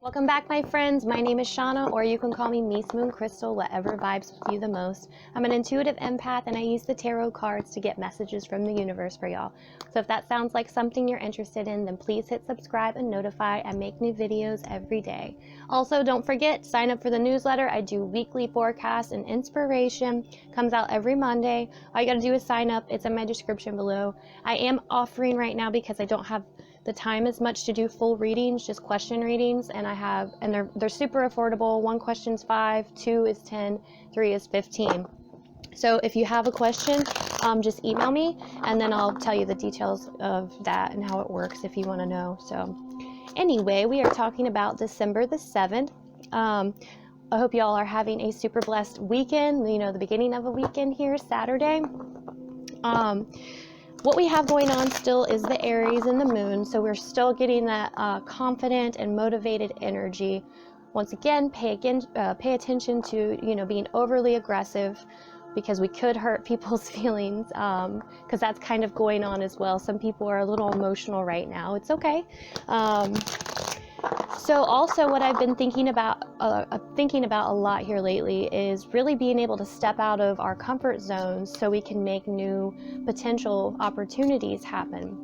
Welcome back, my friends. My name is Shauna, or you can call me mismooncrystal, whatever vibes with you the most. I'm an intuitive empath, and I use the tarot cards to get messages from the universe for y'all. So if that sounds like something you're interested in, then please hit subscribe and notify. I make new videos every day. Also, don't forget, sign up for the newsletter. I do weekly forecasts and inspiration. Comes out every Monday. All you gotta do is sign up. It's in my description below. I am offering right now because I don't have the time as much to do full readings, just question readings, and they're super affordable. One question's $5, 2 is 10, 3 is 15. So if you have a question, just email me, and then I'll tell you the details of that and how it works if you want to know. So anyway, we are talking about December the 7th. I hope y'all are having a super blessed weekend. You know, the beginning of a weekend here, Saturday. What we have going on still is the Aries and the moon, so we're still getting that confident and motivated energy. Once again, pay attention to, being overly aggressive, because we could hurt people's feelings, because that's kind of going on as well. Some people are a little emotional right now. It's okay. So also what I've been thinking about a lot here lately is really being able to step out of our comfort zones so we can make new potential opportunities happen.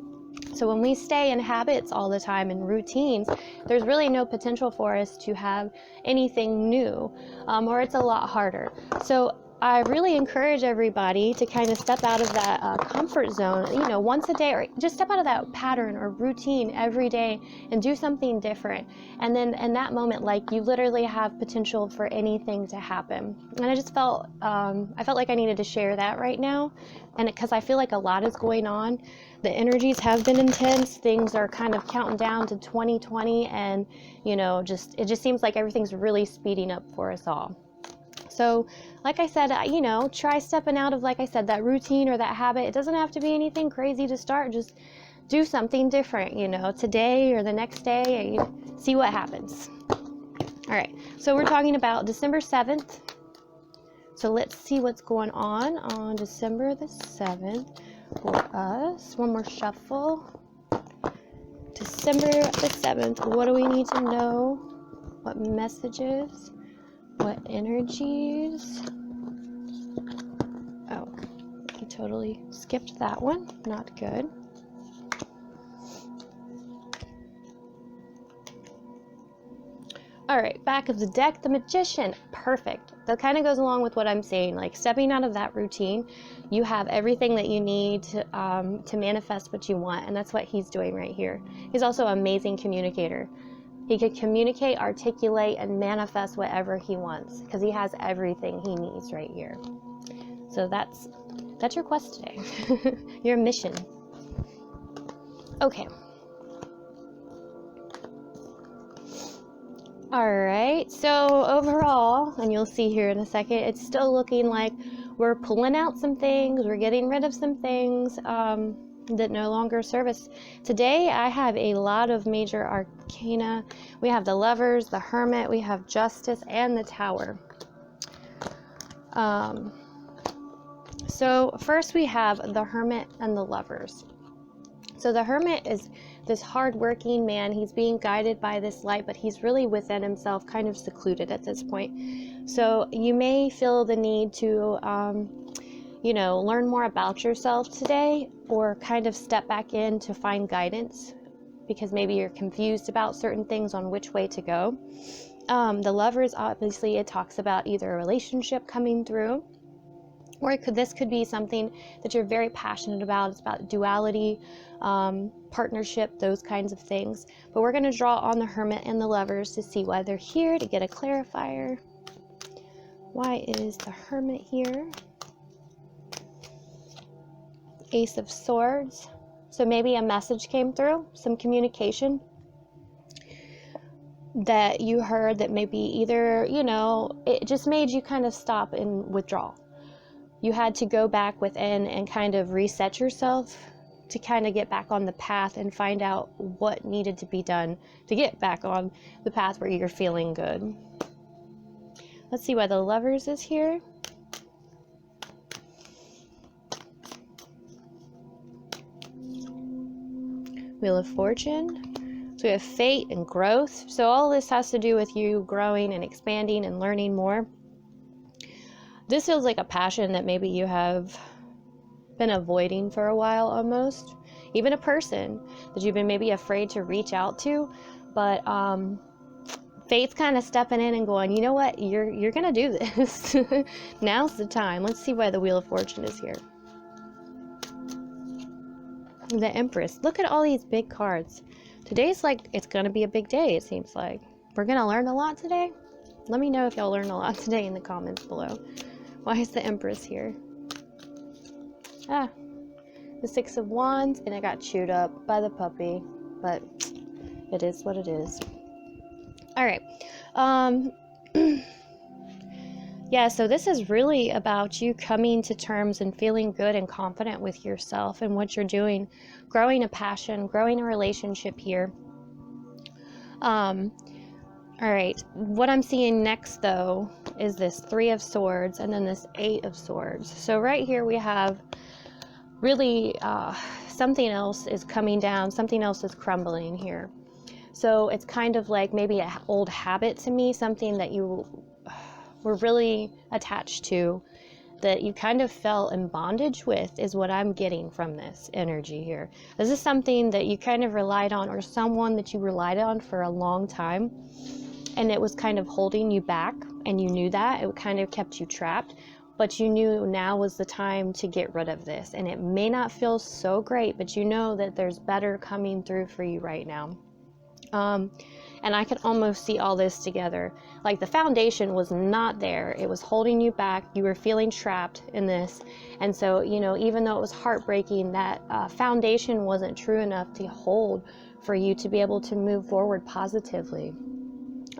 So when we stay in habits all the time and routines, there's really no potential for us to have anything new, or it's a lot harder. So I really encourage everybody to kind of step out of that comfort zone, once a day, or just step out of that pattern or routine every day and do something different. And then in that moment, like, you literally have potential for anything to happen. And I just felt like I needed to share that right now. And because I feel like a lot is going on. The energies have been intense. Things are kind of counting down to 2020. And, it just seems like everything's really speeding up for us all. So, like I said, try stepping out of, like I said, that routine or that habit. It doesn't have to be anything crazy to start. Just do something different, today or the next day, and see what happens. All right, so we're talking about December 7th. So let's see what's going on December the 7th for us. One more shuffle. December the 7th, what do we need to know? What messages? What energies? Oh, I totally skipped that one. Not good. All right, back of the deck, the Magician. Perfect. That kind of goes along with what I'm saying, like stepping out of that routine. You have everything that you need to manifest what you want, and that's what he's doing right here. He's also an amazing communicator. He could communicate, articulate, and manifest whatever he wants, because he has everything he needs right here. So that's your quest today, your mission. Okay. All right, so overall, and you'll see here in a second, it's still looking like we're pulling out some things, we're getting rid of some things that no longer serve us. Today, I have a lot of major arcana. We have the Lovers, the Hermit, we have Justice, and the Tower. So first we have the Hermit and the Lovers. So the Hermit is this hard-working man. He's being guided by this light, but he's really within himself, kind of secluded at this point. So you may feel the need to, learn more about yourself today, or kind of step back in to find guidance, because maybe you're confused about certain things on which way to go. The Lovers, obviously, it talks about either a relationship coming through, or this could be something that you're very passionate about. It's about duality, partnership, those kinds of things. But we're going to draw on the Hermit and the Lovers to see why they're here, to get a clarifier. Why is the Hermit here? Ace of Swords. So maybe a message came through, some communication that you heard that maybe either, it just made you kind of stop and withdraw. You had to go back within and kind of reset yourself to kind of get back on the path and find out what needed to be done to get back on the path where you're feeling good. Let's see why the Lovers is here. Wheel of Fortune. So we have fate and growth. So all this has to do with you growing and expanding and learning more. This feels like a passion that maybe you have been avoiding for a while almost. Even a person that you've been maybe afraid to reach out to. But fate's kind of stepping in and going, you know what, you're gonna do this. Now's the time. Let's see why the Wheel of Fortune is here. The Empress. Look at all these big cards. Today's like, it's gonna be a big day, it seems like. We're gonna learn a lot today. Let me know if y'all learned a lot today in the comments below. Why is the Empress here? Ah, the Six of Wands, and I got chewed up by the puppy, but it is what it is. All right. Yeah, so this is really about you coming to terms and feeling good and confident with yourself and what you're doing, growing a passion, growing a relationship here. All right, what I'm seeing next though is this Three of Swords and then this Eight of Swords. So right here we have really something else is coming down, something else is crumbling here. So it's kind of like maybe an old habit to me, something that you were really attached to, that you kind of fell in bondage with, is what I'm getting from this energy here. This is something that you kind of relied on, or someone that you relied on for a long time, and it was kind of holding you back, and you knew that. It kind of kept you trapped, but you knew now was the time to get rid of this. And it may not feel so great, but you know that there's better coming through for you right now. And I could almost see all this together. Like the foundation was not there. It was holding you back. You were feeling trapped in this. And so, you know, even though it was heartbreaking, that foundation wasn't true enough to hold for you to be able to move forward positively.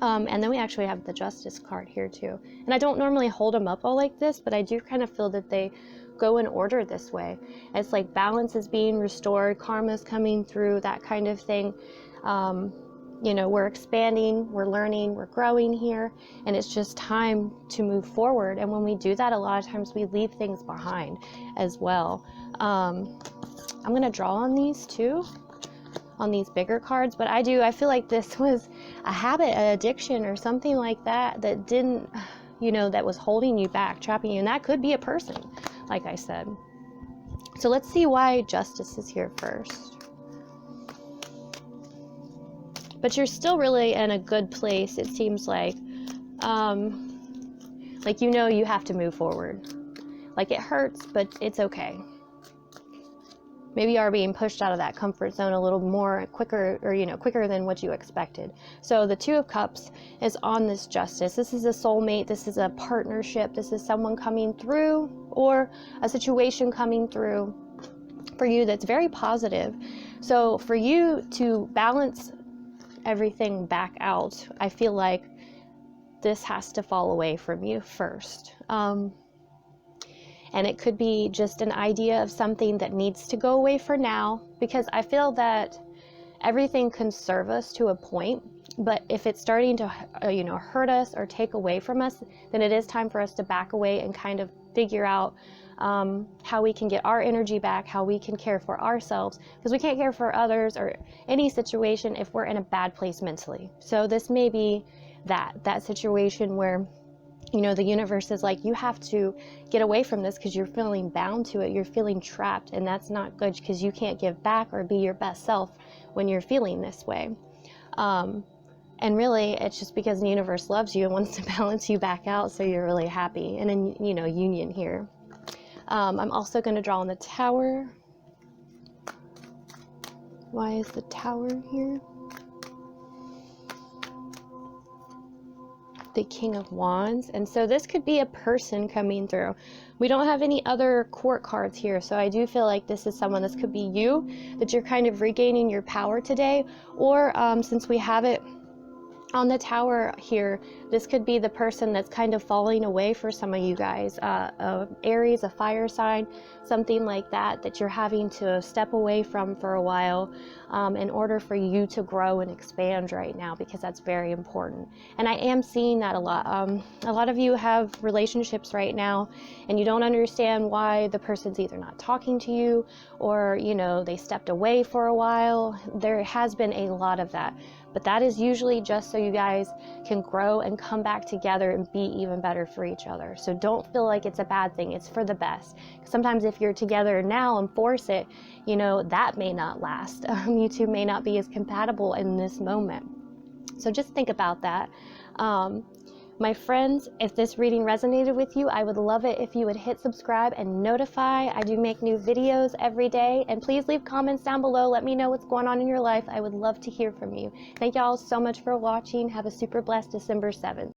And then we actually have the Justice card here too. And I don't normally hold them up all like this, but I do kind of feel that they go in order this way. It's like balance is being restored, karma's coming through, that kind of thing. You know, we're expanding, we're learning, we're growing here, and it's just time to move forward. And when we do that, a lot of times we leave things behind as well. I'm going to draw on these too, on these bigger cards, but I feel like this was a habit, an addiction, or something like that, that didn't, you know, that was holding you back, trapping you, and that could be a person, like I said. So let's see why Justice is here first. But you're still really in a good place, it seems like. You know you have to move forward. Like it hurts, but it's okay. Maybe you are being pushed out of that comfort zone a little more quicker, or, you know, quicker than what you expected. So the Two of Cups is on this Justice. This is a soulmate. This is a partnership. This is someone coming through, or a situation coming through for you that's very positive. So for you to balance everything back out, I feel like this has to fall away from you first. And it could be just an idea of something that needs to go away for now, because I feel that everything can serve us to a point, but if it's starting to you know, hurt us or take away from us, then it is time for us to back away and kind of figure out how we can get our energy back, how we can care for ourselves, because we can't care for others or any situation if we're in a bad place mentally. So this may be that situation where, you know, the universe is like, you have to get away from this because you're feeling bound to it, you're feeling trapped, and that's not good, because you can't give back or be your best self when you're feeling this way. And really, it's just because the universe loves you and wants to balance you back out, so you're really happy and in, you know, union here. I'm also going to draw on the Tower. Why is the Tower here? The King of Wands. And so this could be a person coming through. We don't have any other court cards here, so I do feel like this is someone. This could be you, that you're kind of regaining your power today, or since we have it On the tower here, this could be the person that's kind of falling away for some of you guys. Aries, a fire sign, something like that, that you're having to step away from for a while in order for you to grow and expand right now, because that's very important. And I am seeing that a lot. A lot of you have relationships right now and you don't understand why the person's either not talking to you or, you know, they stepped away for a while. There has been a lot of that. But that is usually just so you guys can grow and come back together and be even better for each other. So don't feel like it's a bad thing. It's for the best. Sometimes if you're together now and force it, you know, that may not last. You two may not be as compatible in this moment. So just think about that. My friends, if this reading resonated with you, I would love it if you would hit subscribe and notify. I do make new videos every day, and please leave comments down below. Let me know what's going on in your life. I would love to hear from you. Thank y'all so much for watching. Have a super blessed December 7th.